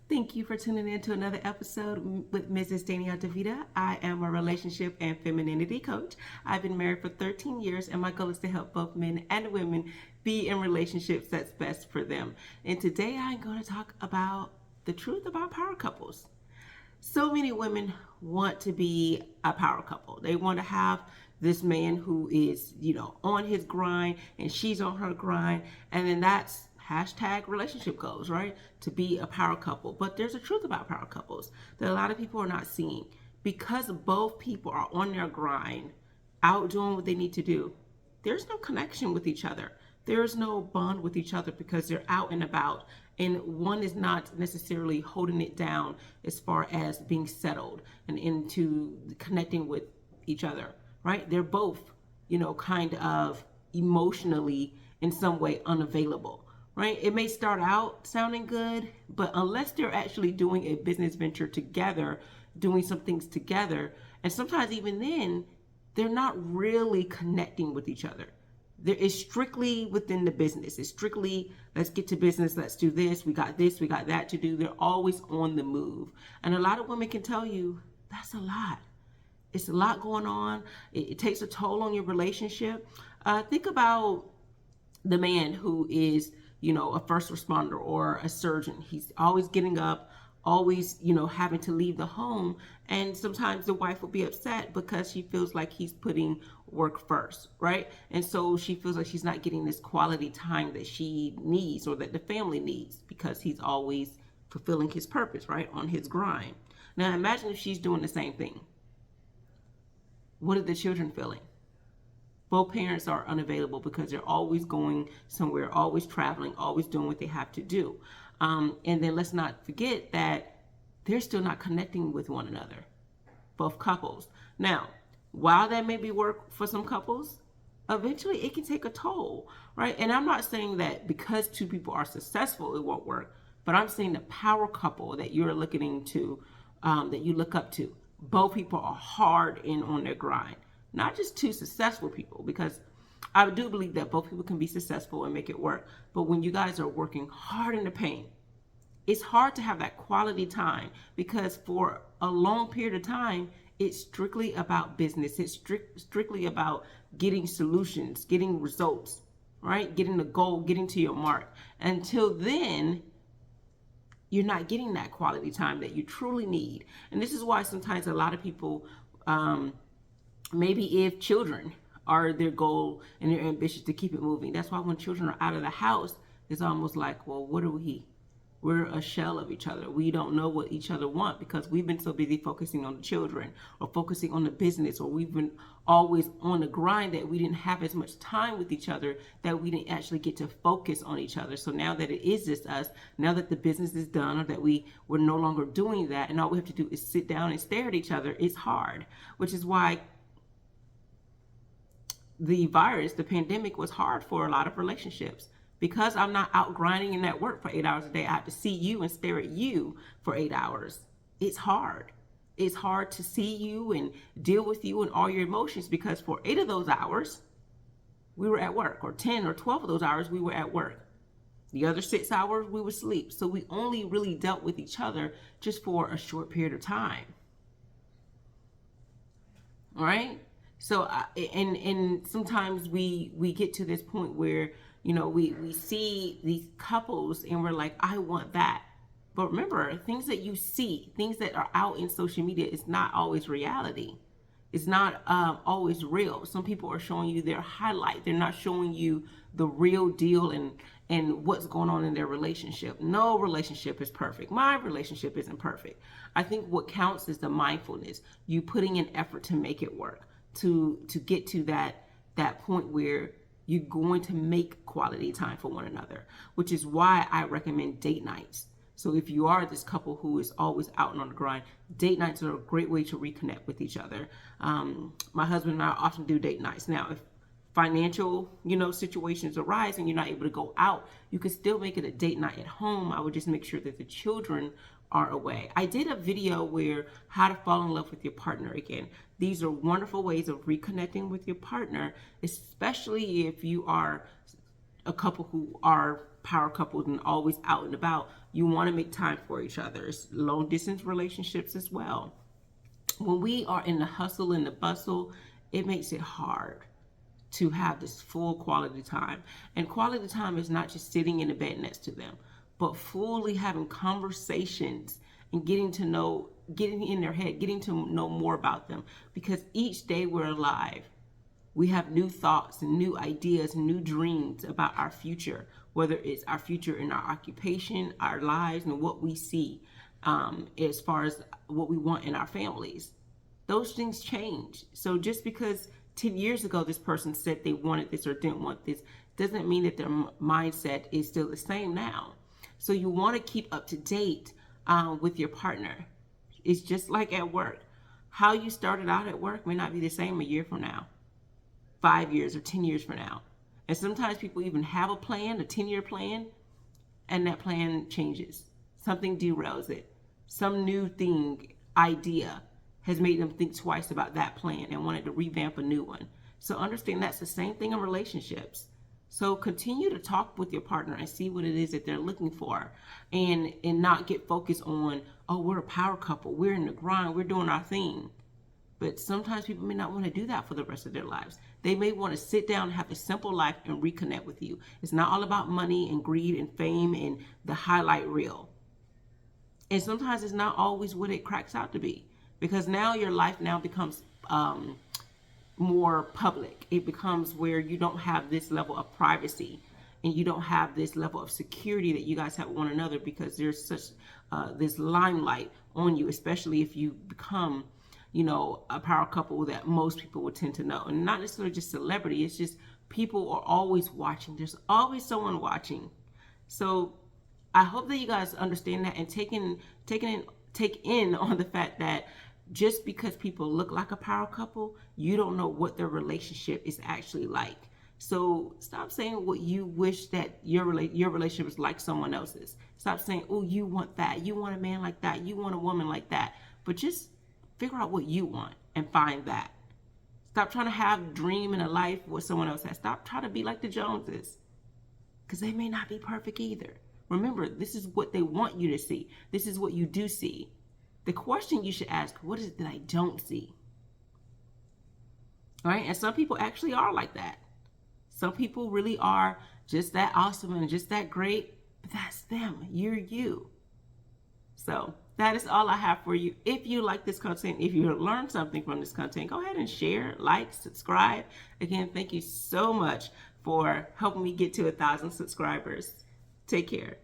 Thank you for tuning in to another episode with Mrs. Danielle DeVita. I am a relationship and femininity coach. I've been married for 13 years, and my goal is to help both men and women be in relationships that's best for them. And today I'm going to talk about the truth about power couples. So many women want to be a power couple. They want to have this man who is, on his grind and she's on her grind. And then that's hashtag relationship goals, right? To be a power couple. But there's a truth about power couples that a lot of people are not seeing. Because both people are on their grind, out doing what they need to do, there's no connection with each other. There is no bond with each other because they're out and about, and one is not necessarily holding it down as far as being settled and into connecting with each other, right? They're both, kind of emotionally in some way unavailable, right? It may start out sounding good, but unless they're actually doing a business venture together, doing some things together, and sometimes even then, they're not really connecting with each other. There is strictly within the business. It's strictly, let's get to business, let's do this, we got that to do. They're always on the move. And a lot of women can tell you that's a lot. It's a lot going on. It takes a toll on your relationship. Think about the man who is, a first responder or a surgeon. He's always getting up, always, having to leave the home. And sometimes the wife will be upset because she feels like he's putting work first, right? And so she feels like she's not getting this quality time that she needs or that the family needs because he's always fulfilling his purpose, right? On his grind. Now imagine if she's doing the same thing. What are the children feeling? Both parents are unavailable because they're always going somewhere, always traveling, always doing what they have to do. And then let's not forget that they're still not connecting with one another, both couples. Now, while that may be work for some couples, eventually it can take a toll, right? And I'm not saying that because two people are successful, it won't work, but I'm saying the power couple that you're looking into, that you look up to, both people are hard in on their grind. Not just two successful people, because I do believe that both people can be successful and make it work. But when you guys are working hard in the paint, it's hard to have that quality time because for a long period of time, it's strictly about business. It's strictly about getting solutions, getting results, right? Getting the goal, getting to your mark. Until then, you're not getting that quality time that you truly need. And this is why sometimes a lot of people, maybe if children are their goal and they're ambitious to keep it moving. That's why when children are out of the house, it's almost like, well, what are we? We're a shell of each other. We don't know what each other want because we've been so busy focusing on the children or focusing on the business, or we've been always on the grind that we didn't have as much time with each other, that we didn't actually get to focus on each other. So now that it is just us, now that the business is done or that we're no longer doing that and all we have to do is sit down and stare at each other, it's hard, which is why the virus, the pandemic, was hard for a lot of relationships. Because I'm not out grinding in that work for 8 hours a day, I have to see you and stare at you for 8 hours. It's hard. It's hard to see you and deal with you and all your emotions because for 8 of those hours, we were at work, or 10 or 12 of those hours, we were at work. The other 6 hours, we would sleep. So we only really dealt with each other just for a short period of time. All right? So, and sometimes we get to this point where, we see these couples and we're like, I want that. But remember, things that you see, things that are out in social media is not always reality. It's not always real. Some people are showing you their highlight. They're not showing you the real deal and what's going on in their relationship. No relationship is perfect. My relationship isn't perfect. I think what counts is the mindfulness, you putting in effort to make it work, to get to that point where you're going to make quality time for one another, which is why I recommend date nights. So if you are this couple who is always out and on the grind, date nights are a great way to reconnect with each other. My husband and I often do date nights. Now, if financial, situations arise and you're not able to go out, you can still make it a date night at home. I would just make sure that the children are away. I did a video where how to fall in love with your partner again. These are wonderful ways of reconnecting with your partner, especially if you are a couple who are power couples and always out and about. You want to make time for each other. It's long distance relationships as well. When we are in the hustle and the bustle, it makes it hard to have this full quality time. And quality time is not just sitting in the bed next to them, but fully having conversations and getting in their head, getting to know more about them. Because each day we're alive, we have new thoughts and new ideas and new dreams about our future, whether it's our future in our occupation, our lives, and what we see as far as what we want in our families. Those things change. So just because 10 years ago this person said they wanted this or didn't want this doesn't mean that their mindset is still the same now. So you want to keep up to date with your partner. It's just like at work. How you started out at work may not be the same a year from now, 5 years or 10 years from now. And sometimes people even have a plan, a 10-year plan, and that plan changes. Something derails it. Some new idea has made them think twice about that plan and wanted to revamp a new one. So understand that's the same thing in relationships. So continue to talk with your partner and see what it is that they're looking for, and not get focused on, oh, we're a power couple, we're in the grind, we're doing our thing. But sometimes people may not want to do that for the rest of their lives. They may want to sit down and have a simple life and reconnect with you. It's not all about money and greed and fame and the highlight reel. And sometimes it's not always what it cracks out to be, because now your life now becomes more public. It becomes where you don't have this level of privacy and you don't have this level of security that you guys have with one another, because there's such this limelight on you, especially if you become, a power couple that most people would tend to know. And not necessarily just celebrity, it's just people are always watching. There's always someone watching. So I hope that you guys understand that and take in on the fact that just because people look like a power couple, you don't know what their relationship is actually like. So stop saying what you wish that your relationship is like someone else's. Stop saying, oh, you want that. You want a man like that. You want a woman like that. But just figure out what you want and find that. Stop trying to have dream in a life what someone else has. Stop trying to be like the Joneses, because they may not be perfect either. Remember, this is what they want you to see. This is what you do see. The question you should ask, what is it that I don't see? All right? And some people actually are like that. Some people really are just that awesome and just that great, but that's them. You're you. So that is all I have for you. If you like this content, if you learned something from this content, go ahead and share, like, subscribe. Again, thank you so much for helping me get to 1,000 subscribers. Take care.